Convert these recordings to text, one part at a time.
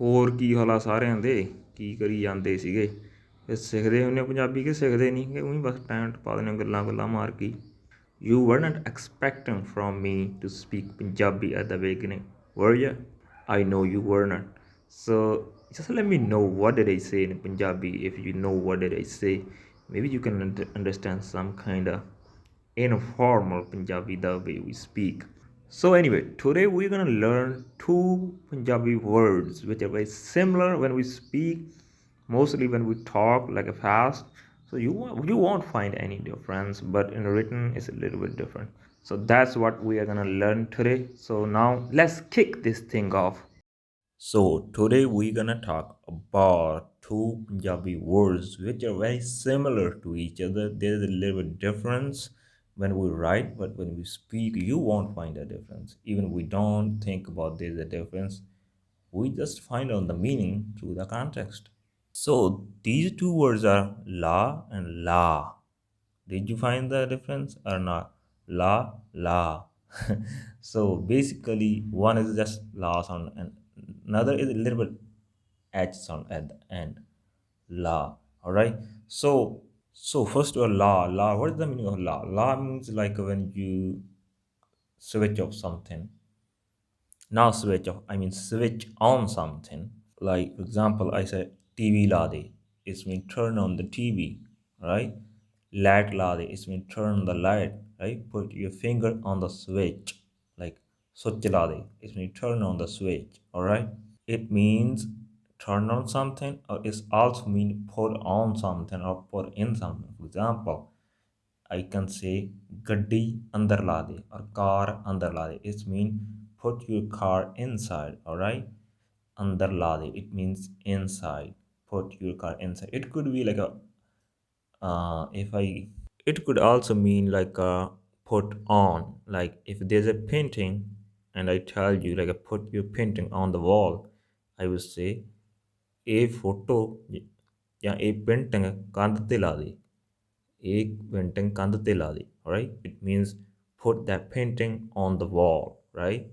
ਹੋਰ ਕੀ ਹਾਲ ਆ ਸਾਰਿਆਂ ਦੇ, ਕੀ ਕਰੀ ਜਾਂਦੇ ਸੀਗੇ? ਇਹ ਸਿੱਖਦੇ ਹੁੰਦੇ ਪੰਜਾਬੀ ਕਿ ਸਿੱਖਦੇ ਨਹੀਂ ਕਿ ਉਹੀ ਬਸ ਟਾਈਮ ਪਾ ਦਿੰਦੇ ਗੱਲਾਂ ਮਾਰ ਕੇ? You weren't expecting from me to speak Punjabi at the beginning, were you? I know you weren't. So just let me know, what did I say in Punjabi? If you know what did I say, maybe you can understand some kind of informal Punjabi the way we speak. So anyway, today we're gonna learn two Punjabi words which are very similar when we speak, mostly when we talk like a fast. So you won't find any difference, but in written it's a little bit different. So that's what we are gonna learn today. So now let's kick this thing off. So today we're gonna talk about two Punjabi words which are very similar to each other. There's a little bit difference when we write, but when we speak, you won't find a difference. Even we don't think about there's a difference. We just find out the meaning through the context. So these two words are la and la. Did you find the difference or not? La, la. So basically, one is just la sound and another is a little bit h sound at the end. La. All right. So first of all, la. What is the meaning of la? La means like when you switch off something. Not switch off. I mean switch on something. Like for example, I said TV la de. It's mean turn on the TV, right? Light la de. It's mean turn on the light, right? Put your finger on the switch, like switch la de. It's mean turn on the switch. All right. It means turn on something, or it's also mean put on something or put in something. For example, I can say gaddi andar la de or car andar la de. It means put your car inside. All right. Andar la de. It means inside. Put your car inside. It could be like a if I. It could also mean like a put on. Like if there's a painting, and I tell you like a put your painting on the wall, I will say ਇਹ photo ਜਾਂ ਇਹ painting ਕੰਧ ਤੇ ਲਾ ਦੇ, ਇਹ painting ਕੰਧ ਤੇ ਲਾ ਦੇ, right? It means put that painting on the wall, right?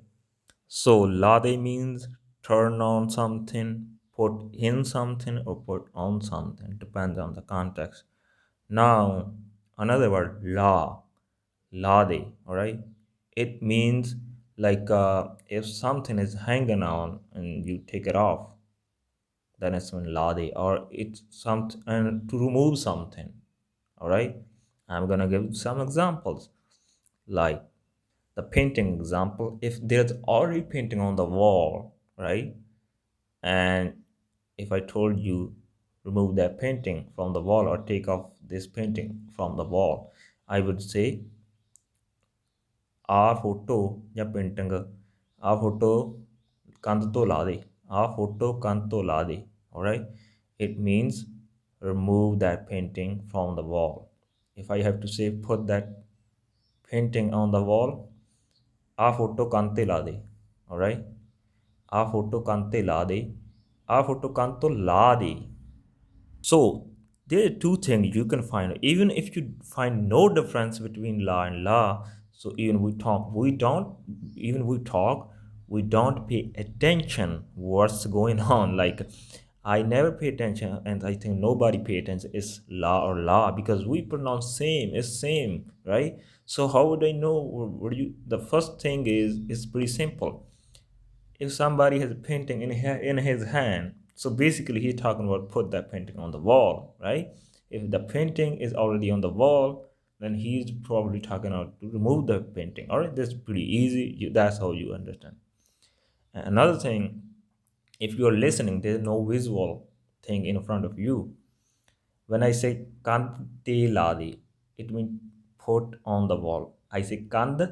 So ਲਾ ਦੇ means turn on something, put in something, or put on something, depends on the context. Now another word, la de, all right? It means like if something is hanging on and you take it off, then it's when lade, or it's something and to remove something. All right, I'm gonna give some examples, like the painting example. If there's already painting on the wall, right, and if I told you remove that painting from the wall or take off this painting from the wall, I would say ਆ photo ਜਾਂ painting ਆ photo ਕੰਧ ਤੋਂ ਲਾ ਦੇ, ਆ photo ਕੰਧ ਤੋਂ ਲਾ ਦੇ. All right, it means remove that painting from the wall. If I have to say put that painting on the wall, ਆ ਫੋਟੋ ਕੰਧ ਤੇ ਲਾ ਦੇ. All right, ਆ ਫੋਟੋ ਕੰਧ ਤੇ ਲਾ ਦੇ, ਆ ਫੋਟੋ ਕੰਧ ਤੋਂ ਲਾ ਦੇ. So there are two things you can find. Even if you find no difference between la and la, so even we don't pay attention what's going on. Like I never pay attention, and I think nobody pay attention is la or la, because we pronounce same, it's same, right? So how would I know what you? The first thing is pretty simple. If somebody has a painting in his hand, so basically he's talking about put that painting on the wall, right? If the painting is already on the wall, then he's probably talking about to remove the painting. All right, that's pretty easy. That's how you understand. And another thing, if you're listening, there's no visual thing in front of you. When I say kante ladi, it means put on the wall. I say kand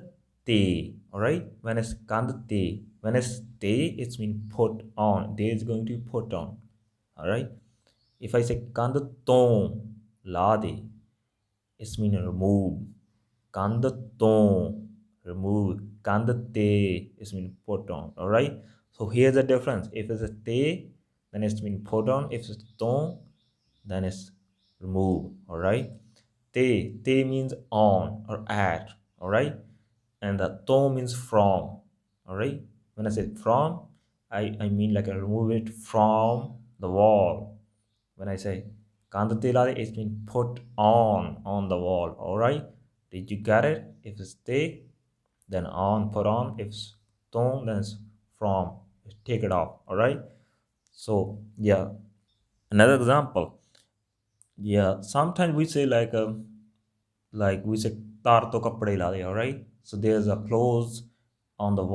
te. All right, when it's kand te, when it's te, it's mean put on. There is going to be put on. All right, if I say kand ton ladi, it's mean remove. Kand ton, remove. Kand te, it's mean put on. All right, so here's the difference. If it's a te, then it's mean put on. If it's ton, then it's remove. All right, te means on or at. All right, and the to means from. All right, when I say from, I mean like remove it from the wall. When I say kand te la de, it's been put on the wall. All right, did you get it? If it's te, then on, put on. If it's ton, then it's from. Take it off. All right. So yeah, another example. Yeah, sometimes we say like we say tar to kapde la de. All right. So there's a clothes on the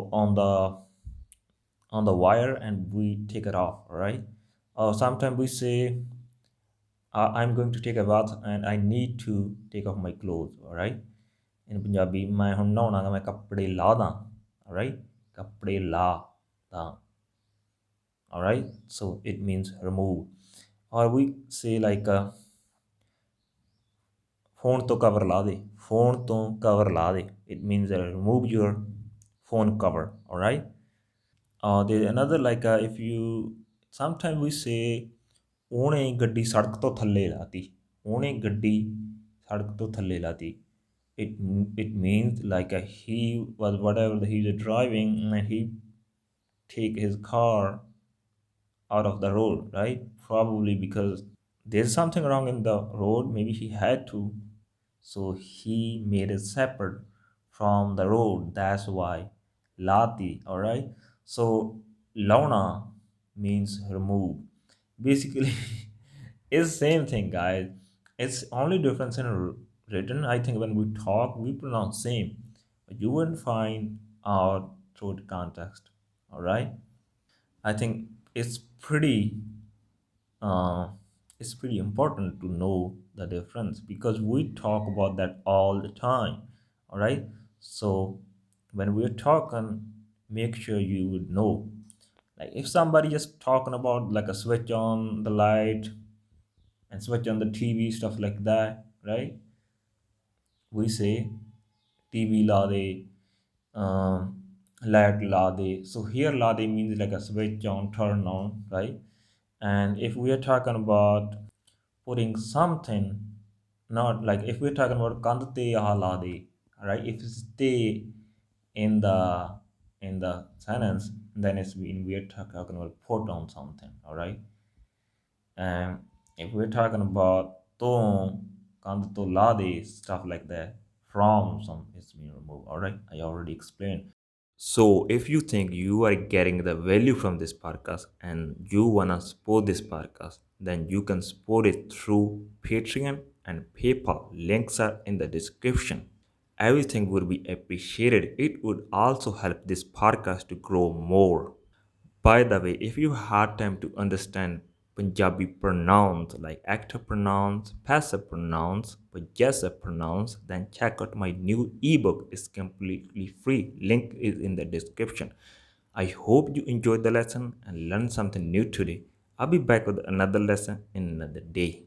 wire and we take it off. All right. Or sometimes we say I'm going to take a bath and I need to take off my clothes. All right. In Punjabi, मैं ਹੁਣ ਨਹਾਉਣਾ मैं ਕੱਪੜੇ ਲਾ ਦਾਂ. All right. ਕੱਪੜੇ ਲਾ ਦਾਂ. All right. So it means remove. Or we say like phone to cover ਲਾ ਦੇ. Phone to cover ਲਾ ਦੇ. It means remove your phone cover. All right. There's another like if you sometimes we say ਉਹਨੇ ਗੱਡੀ ਸੜਕ ਤੋਂ ਥੱਲੇ ਲਾਤੀ. ਉਹਨੇ ਗੱਡੀ ਸੜਕ ਤੋਂ ਥੱਲੇ ਲਾਤੀ. It means like he was whatever he was driving and he take his car out of the road, right? Probably because there's something wrong in the road. Maybe he had to, so he made it separate from the road. That's why lati. All right. So launa means remove. Basically, it's same thing, guys. It's only difference in written. I think when we talk, we pronounce same, but you wouldn't find out through the context. All right. I think uh, it's pretty important to know the difference because we talk about that all the time. All right. So when we're talking, make sure you would know. Like if somebody just talking about like a switch on the light and switch on the TV, stuff like that, right? We say TV la de, light la de. So here la de means like a switch on, turn on, right? And if we are talking about putting something, not like if we're talking about kandte la de, right? If it's stay in the sentence, then it's when we're talking about put on something, all right? And if we're talking about to, kand to lade, stuff like that, from some it's being removed. All right, I already explained. So if you think you are getting the value from this podcast and you wanna support this podcast, then you can support it through Patreon and PayPal. Links are in the description. Everything would be appreciated. It would also help this podcast to grow more. By the way, if you had time to understand Punjabi pronouns like active pronouns, passive pronouns, possessive pronouns, then check out my new ebook. It's completely free. Link is in the description. I hope you enjoyed the lesson and learned something new today. I'll be back with another lesson in another day.